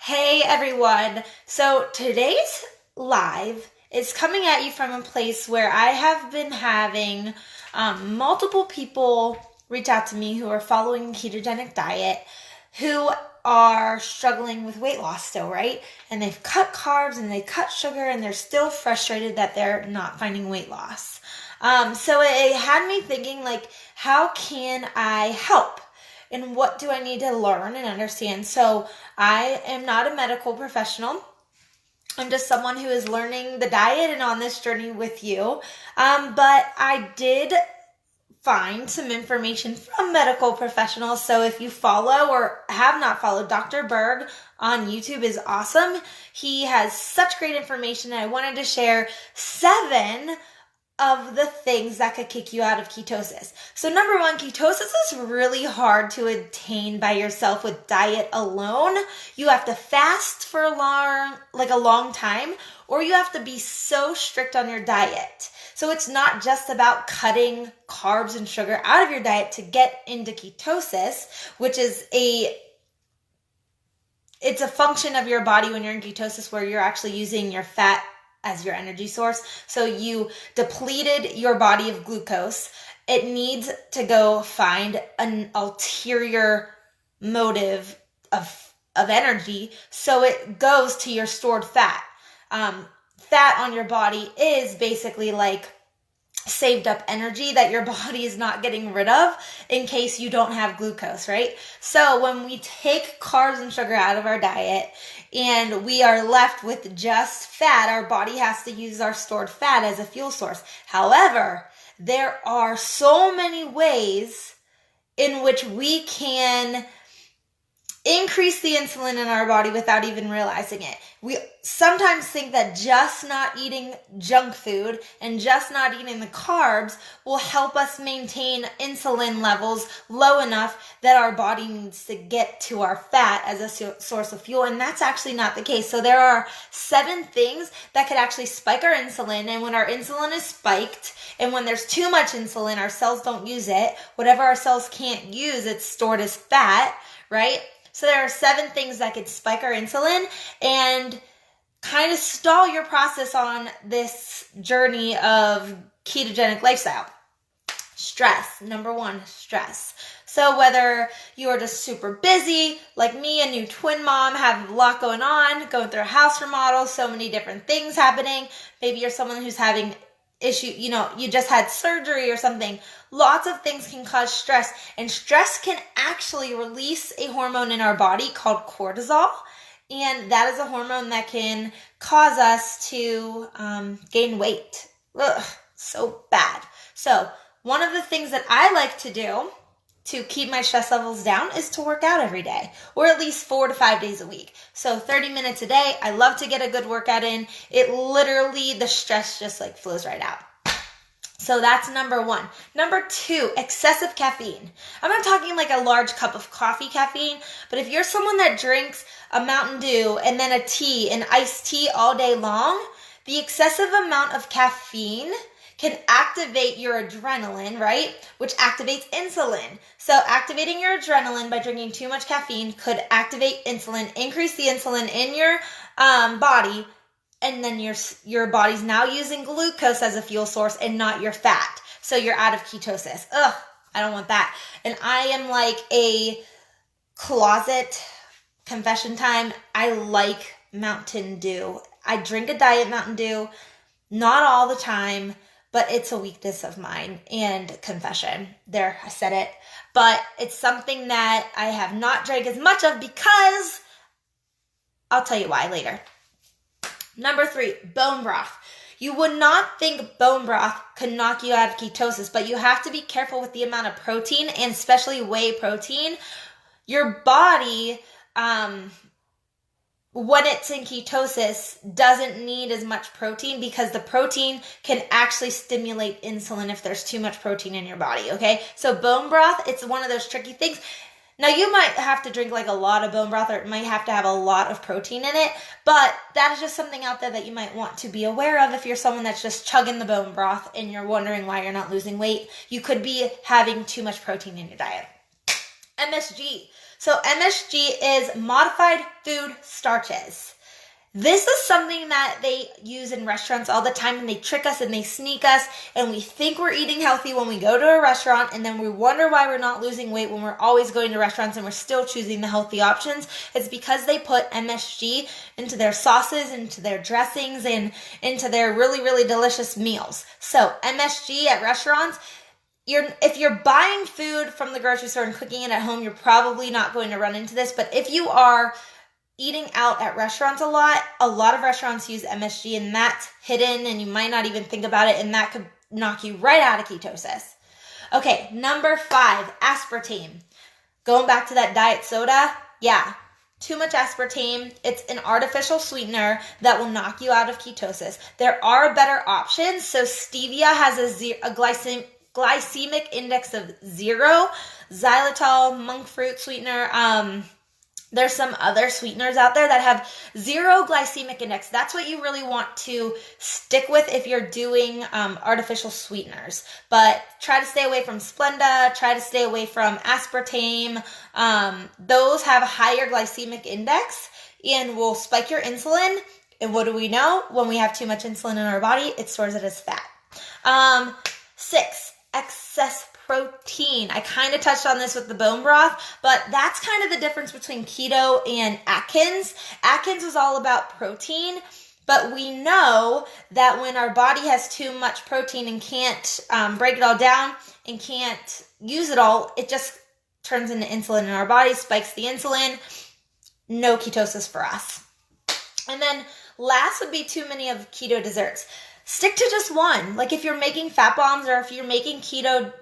Hey everyone. So today's live is coming at you from a place where I have been having multiple people reach out to me who are following a ketogenic diet who are struggling with weight loss still, right? And they've cut carbs and they cut sugar and they're still frustrated that they're not finding weight loss. So it had me thinking, like, how can I help? And what do I need to learn and understand? So I am not a medical professional. I'm just someone who is learning the diet and on this journey with you. But I did find some information from medical professionals. So if you follow or have not followed, Dr. Berg on YouTube is awesome. He has such great information, and I wanted to share 7 of the things that could kick you out of ketosis. So number 1, ketosis is really hard to attain by yourself with diet alone. You have to fast for a long time, or you have to be so strict on your diet. So it's not just about cutting carbs and sugar out of your diet to get into ketosis, which is it's a function of your body when you're in ketosis where you're actually using your fat as your energy source. So you depleted your body of glucose. It needs to go find an ulterior motive of energy. So it goes to your stored fat. Fat on your body is basically like saved up energy that your body is not getting rid of in case you don't have glucose, right? So when we take carbs and sugar out of our diet and we are left with just fat, our body has to use our stored fat as a fuel source. However, there are so many ways in which we can increase the insulin in our body without even realizing it. We sometimes think that just not eating junk food and just not eating the carbs will help us maintain insulin levels low enough that our body needs to get to our fat as a source of fuel. And that's actually not the case. So there are 7 things that could actually spike our insulin. And when our insulin is spiked and when there's too much insulin, our cells don't use it. Whatever our cells can't use, it's stored as fat, right? So there are 7 things that could spike our insulin and kind of stall your process on this journey of ketogenic lifestyle. Stress. Number 1, stress. So whether you are just super busy, like me, a new twin mom, have a lot going on, going through a house remodel, so many different things happening. Maybe you're someone who's having issue, you just had surgery or something. Lots of things can cause stress, and stress can actually release a hormone in our body called cortisol, and that is a hormone that can cause us to gain weight. Ugh, so bad. So one of the things that I like to do to keep my stress levels down is to work out every day, or at least 4 to 5 days a week. So 30 minutes a day. I love to get a good workout in. It literally, the stress just like flows right out. So that's number 1. Number 2, excessive caffeine. I'm not talking like a large cup of coffee caffeine, but if you're someone that drinks a Mountain Dew and then a tea, an iced tea all day long, the excessive amount of caffeine can activate your adrenaline, right? Which activates insulin. So activating your adrenaline by drinking too much caffeine could activate insulin, increase the insulin in your body, and then your body's now using glucose as a fuel source and not your fat. So you're out of ketosis. Ugh, I don't want that. And I am like a closet confession time. I like Mountain Dew. I drink a diet Mountain Dew, not all the time, but it's a weakness of mine and confession. There, I said it. But it's something that I have not drank as much of because I'll tell you why later. Number 3, bone broth. You would not think bone broth could knock you out of ketosis, but you have to be careful with the amount of protein, and especially whey protein. Your body, when it's in ketosis, doesn't need as much protein because the protein can actually stimulate insulin if there's too much protein in your body, okay? So bone broth, it's one of those tricky things. Now, you might have to drink like a lot of bone broth, or it might have to have a lot of protein in it, but that is just something out there that you might want to be aware of if you're someone that's just chugging the bone broth and you're wondering why you're not losing weight. You could be having too much protein in your diet. MSG. So MSG is modified food starches. This is something that they use in restaurants all the time, and they trick us and they sneak us, and we think we're eating healthy when we go to a restaurant, and then we wonder why we're not losing weight when we're always going to restaurants and we're still choosing the healthy options. It's because they put MSG into their sauces, into their dressings, and into their really, really delicious meals. So MSG at restaurants, if you're buying food from the grocery store and cooking it at home, you're probably not going to run into this, but if you are eating out at restaurants a lot of restaurants use MSG, and that's hidden and you might not even think about it, and that could knock you right out of ketosis. Okay, number 5, aspartame. Going back to that diet soda, yeah, too much aspartame. It's an artificial sweetener that will knock you out of ketosis. There are better options. So stevia has a glycemic index of 0. Xylitol, monk fruit sweetener, there's some other sweeteners out there that have 0 glycemic index. That's what you really want to stick with if you're doing artificial sweeteners. But try to stay away from Splenda. Try to stay away from aspartame. Those have a higher glycemic index and will spike your insulin. And what do we know? When we have too much insulin in our body, it stores it as fat. 6, excess protein. I kind of touched on this with the bone broth, but that's kind of the difference between keto and Atkins. Atkins was all about protein, but we know that when our body has too much protein and can't break it all down and can't use it all, it just turns into insulin in our body, spikes the insulin. No ketosis for us. And then last would be too many of keto desserts. Stick to just one. Like if you're making fat bombs or if you're making keto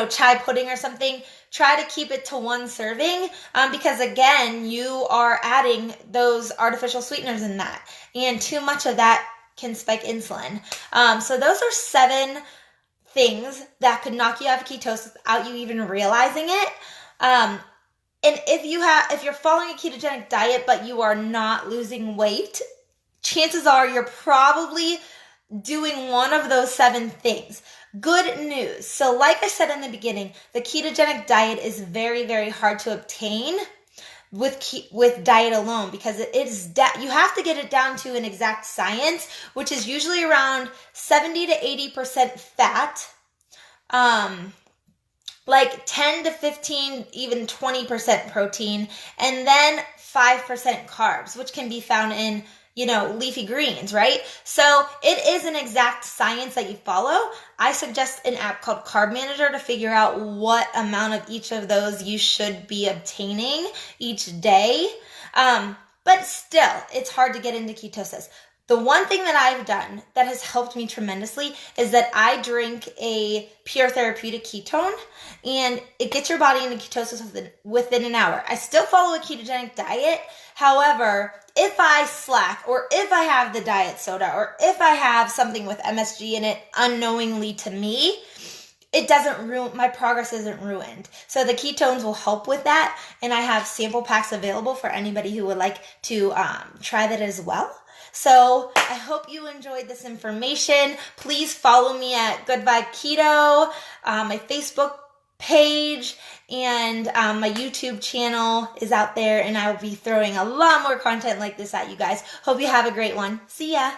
chai pudding or something, try to keep it to one serving because again, you are adding those artificial sweeteners in that, and too much of that can spike insulin. So those are 7 things that could knock you out of ketosis without you even realizing it. And if you're following a ketogenic diet but you are not losing weight, chances are you're probably doing one of those 7 things. Good news. So like I said in the beginning, the ketogenic diet is very, very hard to obtain with diet alone because you have to get it down to an exact science, which is usually around 70 to 80% fat, like 10 to 15, even 20% protein, and then 5% carbs, which can be found in leafy greens, right? So it is an exact science that you follow. I suggest an app called Carb Manager to figure out what amount of each of those you should be obtaining each day. But still, it's hard to get into ketosis. The one thing that I've done that has helped me tremendously is that I drink a pure therapeutic ketone, and it gets your body into ketosis within an hour. I still follow a ketogenic diet. However, if I slack, or if I have the diet soda, or if I have something with MSG in it unknowingly to me, it doesn't ruin, my progress isn't ruined. So the ketones will help with that, and I have sample packs available for anybody who would like to try that as well. So I hope you enjoyed this information. Please follow me at Good Vibe Keto, my Facebook page, and my YouTube channel is out there, and I will be throwing a lot more content like this at you guys. Hope you have a great one. See ya.